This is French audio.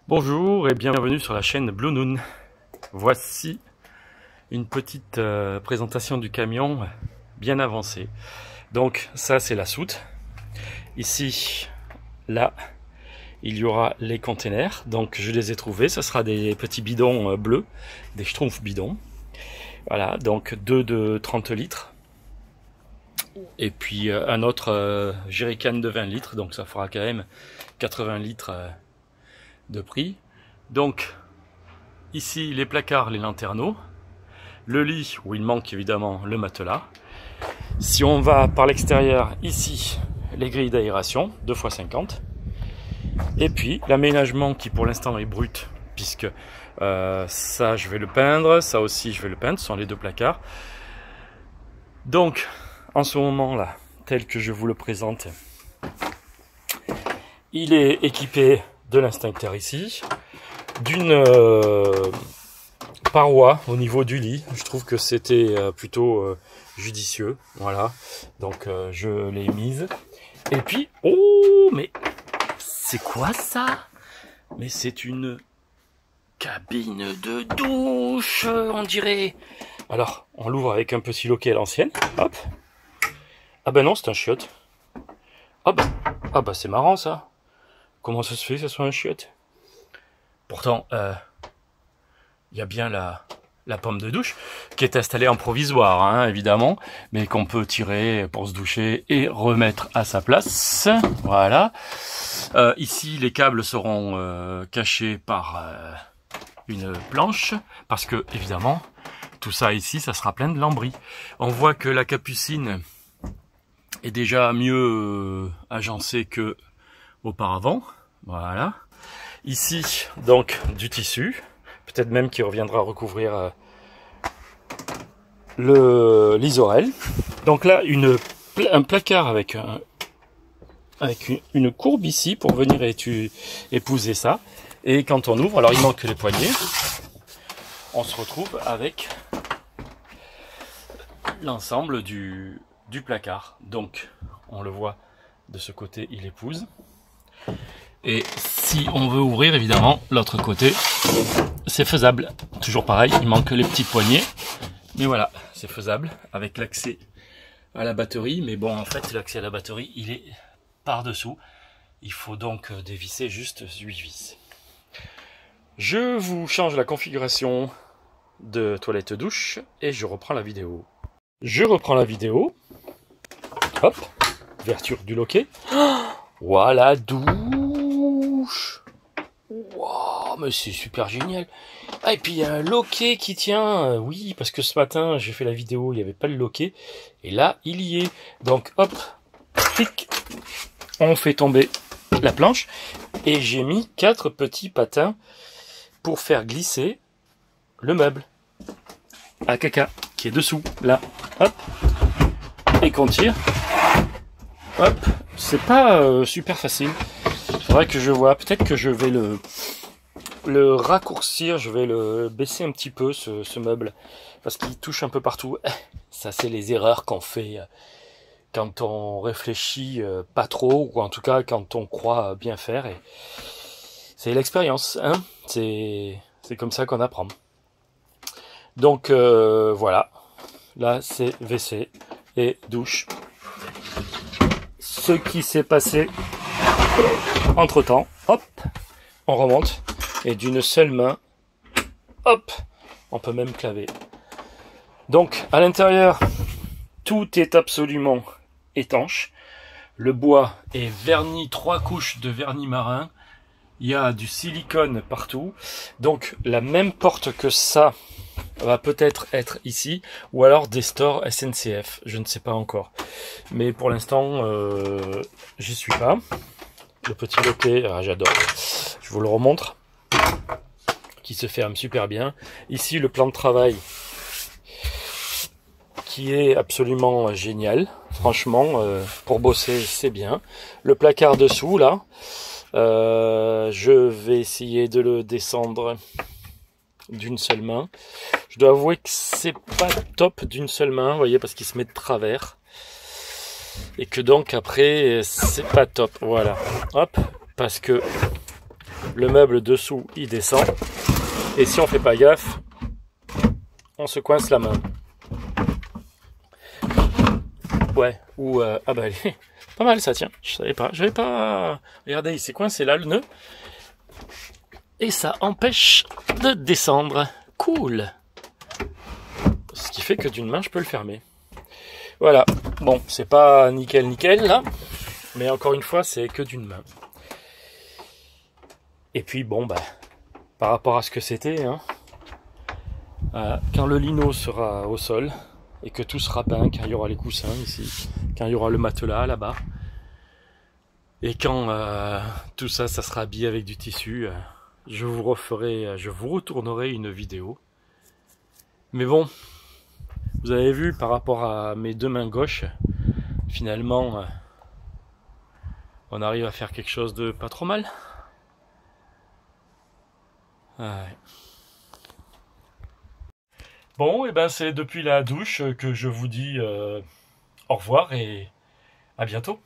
Bonjour et bienvenue sur la chaîne Blue Noon. Voici une petite présentation du camion bien avancée. Donc ça c'est la soute. Ici, là, il y aura les containers. Donc je les ai trouvés. Ce sera des petits bidons bleus, des schtroumpfs bidons. Voilà, donc deux de 30 litres. Et puis un autre jerrycan de 20 litres. Donc ça fera quand même 80 litres de prix. Donc ici les placards, les lanterneaux, le lit où il manque évidemment le matelas. Si on va par l'extérieur, ici les grilles d'aération 2x50, et puis l'aménagement qui pour l'instant est brut puisque ça je vais le peindre, ça aussi je vais le peindre, ce sont les deux placards. Donc en ce moment là, tel que je vous le présente, il est équipé de l'instincteur ici, d'une paroi au niveau du lit. Je trouve que c'était plutôt judicieux. Voilà, donc je l'ai mise. Et puis, oh, mais c'est quoi ça? Mais c'est une cabine de douche, on dirait. Alors, on l'ouvre avec un petit loquet à l'ancienne. Hop. Ah ben non, c'est un chiotte. Ah bah c'est marrant ça. Comment ça se fait que ce soit un chiotte? Pourtant, il y a bien la pomme de douche qui est installée en provisoire, hein, évidemment, mais qu'on peut tirer pour se doucher et remettre à sa place. Voilà. Ici, les câbles seront cachés par une planche, parce que, évidemment, tout ça ici, ça sera plein de lambris. On voit que la capucine est déjà mieux agencée que auparavant. Voilà. Ici, donc, du tissu. Peut-être même qu'il reviendra recouvrir l'isorel. Donc là, un placard avec une courbe ici pour venir épouser ça. Et quand on ouvre, alors il manque les poignées, on se retrouve avec l'ensemble du placard. Donc, on le voit de ce côté, il épouse. Et si on veut ouvrir, évidemment, l'autre côté, c'est faisable. Toujours pareil, il manque les petites poignées. Mais voilà, c'est faisable avec l'accès à la batterie. Mais bon, en fait, l'accès à la batterie, il est par-dessous. Il faut donc dévisser juste 8 vis. Je vous change la configuration de toilette douche et je reprends la vidéo. Je reprends la vidéo. Hop, ouverture du loquet. Voilà, douche. Wow, mais c'est super génial. Ah, et puis il y a un loquet qui tient. Oui, parce que ce matin, j'ai fait la vidéo, il n'y avait pas le loquet. Et là, il y est. Donc, hop, clic. On fait tomber la planche. Et j'ai mis 4 petits patins pour faire glisser le meuble à caca qui est dessous, là. Hop. Et qu'on tire. Hop. C'est pas super facile. Faudrait que je vois. Peut-être que je vais le raccourcir. Je vais le baisser un petit peu, ce meuble. Parce qu'il touche un peu partout. Ça, c'est les erreurs qu'on fait quand on réfléchit pas trop. Ou en tout cas, quand on croit bien faire. Et c'est l'expérience. Hein, c'est comme ça qu'on apprend. Donc, voilà. Là, c'est WC et douche. Ce qui s'est passé entre temps, hop, on remonte et d'une seule main, hop, on peut même claver. Donc à l'intérieur, tout est absolument étanche. Le bois est verni, 3 couches de vernis marin. Il y a du silicone partout. Donc la même porte que ça va peut-être être ici, ou alors des stores SNCF, je ne sais pas encore. Mais pour l'instant, j'y suis pas. Le petit loquet, j'adore. Je vous le remontre, qui se ferme super bien. Ici, le plan de travail, qui est absolument génial. Franchement, pour bosser, c'est bien. Le placard dessous, là, je vais essayer de le descendre d'une seule main. Je dois avouer que c'est pas top d'une seule main, vous voyez, parce qu'il se met de travers. Et que donc après, c'est pas top. Voilà. Hop. Parce que le meuble dessous il descend. Et si on fait pas gaffe, on se coince la main. Ouais, ou ah bah elle est pas mal ça, tiens, je savais pas, j'avais pas... Regardez, il s'est coincé là le nœud. Et ça empêche de descendre. Cool. Ce qui fait que d'une main je peux le fermer. Voilà, bon, c'est pas nickel là, mais encore une fois c'est que d'une main. Et puis bon bah, par rapport à ce que c'était, hein, quand le lino sera au sol, et que tout sera peint, quand il y aura les coussins ici, quand il y aura le matelas là-bas, et quand tout ça, ça sera habillé avec du tissu, je vous retournerai une vidéo. Mais bon, vous avez vu par rapport à mes deux mains gauches, finalement, on arrive à faire quelque chose de pas trop mal. Ouais. Bon, et ben c'est depuis la douche que je vous dis au revoir et à bientôt.